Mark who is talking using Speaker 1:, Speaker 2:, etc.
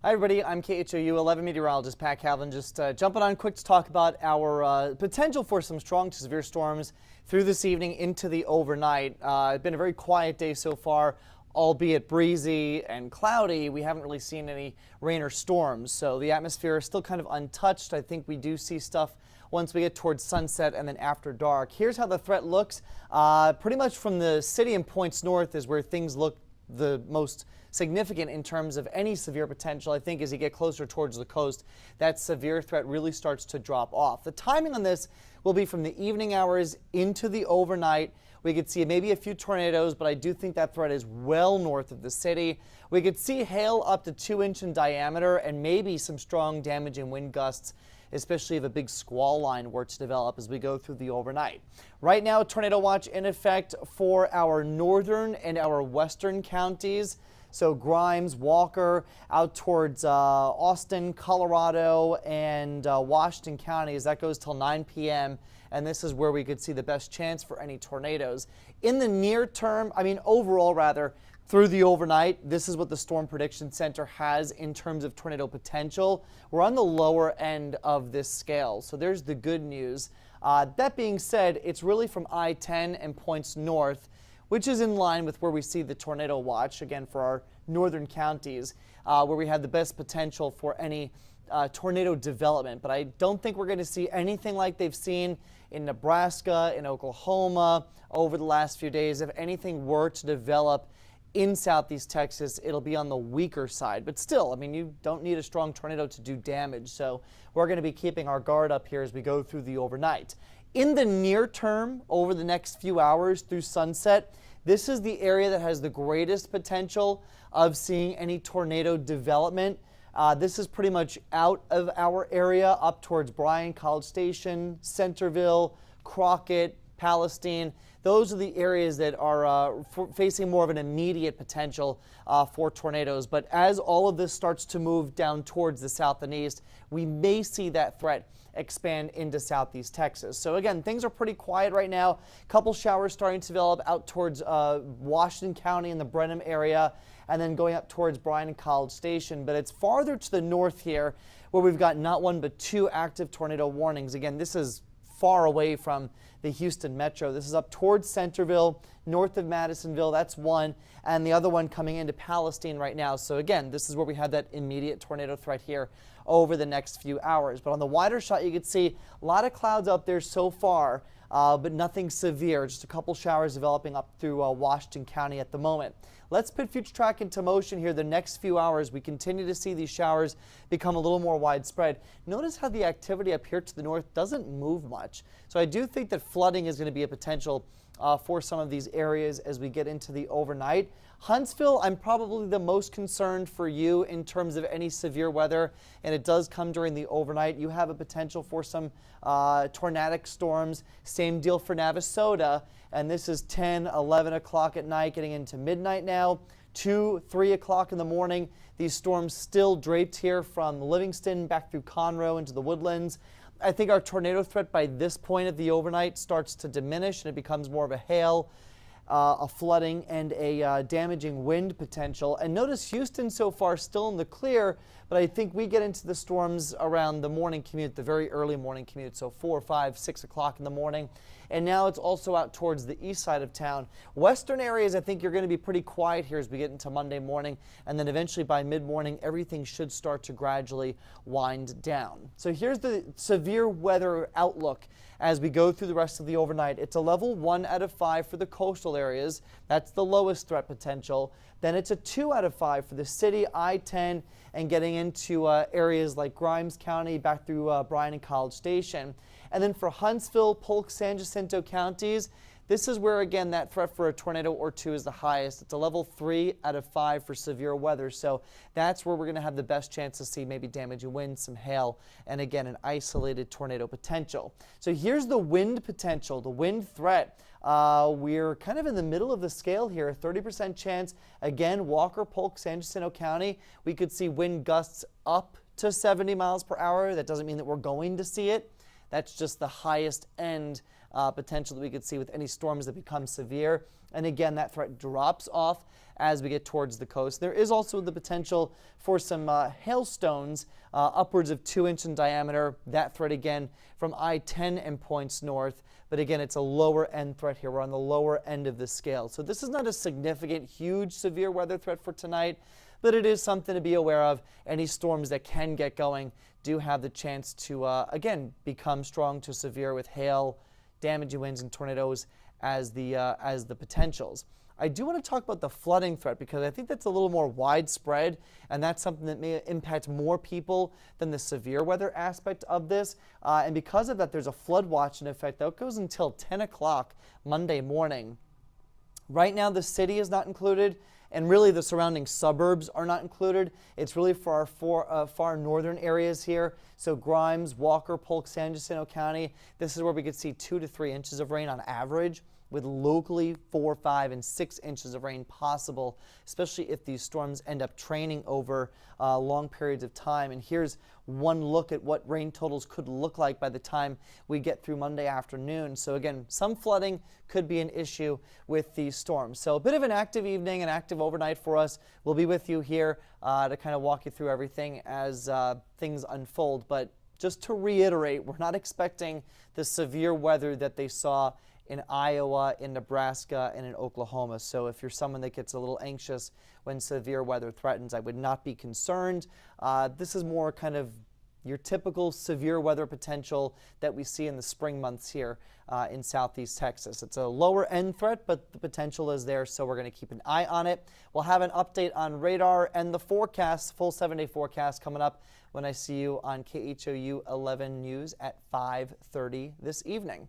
Speaker 1: Hi everybody, I'm KHOU 11 meteorologist Pat Cavlin, just jumping on quick to talk about our potential for some strong to severe storms through this evening into the overnight. It's been a very quiet day so far, albeit breezy and cloudy. We haven't really seen any rain or storms, so the atmosphere is still kind of untouched. I think we do see stuff once we get towards sunset and then after dark. Here's how the threat looks. Pretty much from the city and points north is where things look the most significant in terms of any severe potential. I think as you get closer towards the coast, that severe threat really starts to drop off. The timing on this will be from the evening hours into the overnight. We could see maybe a few tornadoes, but I do think that threat is well north of the city. We could see hail up to 2-inch in diameter and maybe some strong damaging wind gusts, especially if a big squall line were to develop as we go through the overnight. Right now, tornado watch in effect for our northern and our western counties. So Grimes, Walker, out towards Austin, Colorado, and Washington counties. That goes till 9 p.m. And this is where we could see the best chance for any tornadoes. In the near term, overall rather, through the overnight, this is what the Storm Prediction Center has in terms of tornado potential. We're on the lower end of this scale, so there's the good news. That being said, it's really from I-10 and points north, which is in line with where we see the tornado watch, again, for our northern counties, where we have the best potential for any tornado development. But I don't think we're going to see anything like they've seen in Nebraska, in Oklahoma over the last few days. If anything were to develop in southeast Texas, it'll be on the weaker side. But still, you don't need a strong tornado to do damage. So we're going to be keeping our guard up here as we go through the overnight. In the near term, over the next few hours through sunset, this is the area that has the greatest potential of seeing any tornado development. This is pretty much out of our area, up towards Bryan, College Station, Centerville, Crockett, Palestine. Those are the areas that are facing more of an immediate potential for tornadoes. But as all of this starts to move down towards the south and east, we may see that threat expand into southeast Texas. So again, things are pretty quiet right now. A couple showers starting to develop out towards Washington County in the Brenham area, and then going up towards Bryan and College Station. But it's farther to the north here where we've got not one but two active tornado warnings. Again, this is far away from the Houston metro. This is up towards Centerville, north of Madisonville. That's one, and the other one coming into Palestine right now. So again, this is where we have that immediate tornado threat here over the next few hours. But on the wider shot, you can see a lot of clouds out there so far, but nothing severe. Just a couple showers developing up through Washington County at the moment. Let's put future track into motion here the next few hours. We continue to see these showers become a little more widespread. Notice how the activity up here to the north doesn't move much. So I do think that flooding is going to be a potential for some of these areas as we get into the overnight. Huntsville, I'm probably the most concerned for you in terms of any severe weather, and it does come during the overnight. You have a potential for some tornadic storms. Same deal for Navasota, and this is 10, 11 o'clock at night, getting into midnight now. 2, 3 o'clock in the morning. These storms still draped here from Livingston back through Conroe into the Woodlands. I think our tornado threat by this point of the overnight starts to diminish, and it becomes more of a hail, a flooding, and a damaging wind potential. And notice Houston so far still in the clear, but I think we get into the storms around the morning commute, the very early morning commute, so 4, 5, 6 o'clock in the morning. And now it's also out towards the east side of town. Western areas, I think you're going to be pretty quiet here as we get into Monday morning, and then eventually by mid-morning, everything should start to gradually wind down. So here's the severe weather outlook as we go through the rest of the overnight. It's a level 1 out of 5 for the coastal areas. That's the lowest threat potential. Then it's a 2 out of 5 for the city, I-10, and getting into areas like Grimes County back through Bryan and College Station. And then for Huntsville, Polk, San Jacinto counties, this is where, again, that threat for a tornado or two is the highest. It's a level 3 out of 5 for severe weather. So that's where we're going to have the best chance to see maybe damaging winds, some hail, and again, an isolated tornado potential. So here's the wind potential, the wind threat. We're kind of in the middle of the scale here, a 30% chance. Again, Walker, Polk, San Jacinto County, we could see wind gusts up to 70 miles per hour. That doesn't mean that we're going to see it. That's just the highest end potential that we could see with any storms that become severe. And again, that threat drops off as we get towards the coast. There is also the potential for some hailstones upwards of 2 inches in diameter. That threat again from I-10 and points north. But again, it's a lower end threat here. We're on the lower end of the scale. So this is not a significant, huge, severe weather threat for tonight, but it is something to be aware of. Any storms that can get going do have the chance to, again, become strong to severe with hail, damaging winds, and tornadoes as the potentials. I do want to talk about the flooding threat because I think that's a little more widespread, and that's something that may impact more people than the severe weather aspect of this. And because of that, there's a flood watch in effect that goes until 10 o'clock Monday morning. Right now, the city is not included, and really the surrounding suburbs are not included. It's really for our far northern areas here. So Grimes, Walker, Polk, San Jacinto County. This is where we could see 2 to 3 inches of rain on average, with locally 4, 5, and 6 inches of rain possible, especially if these storms end up training over long periods of time. And here's one look at what rain totals could look like by the time we get through Monday afternoon. So again, some flooding could be an issue with these storms. So a bit of an active evening, an active overnight for us. We'll be with you here to kind of walk you through everything as things unfold. But just to reiterate, we're not expecting the severe weather that they saw in Iowa, in Nebraska, and in Oklahoma. So if you're someone that gets a little anxious when severe weather threatens, I would not be concerned. This is more kind of your typical severe weather potential that we see in the spring months here in southeast Texas. It's a lower end threat, but the potential is there, so we're going to keep an eye on it. We'll have an update on radar and the forecast, full 7-day forecast coming up when I see you on KHOU 11 News at 5:30 this evening.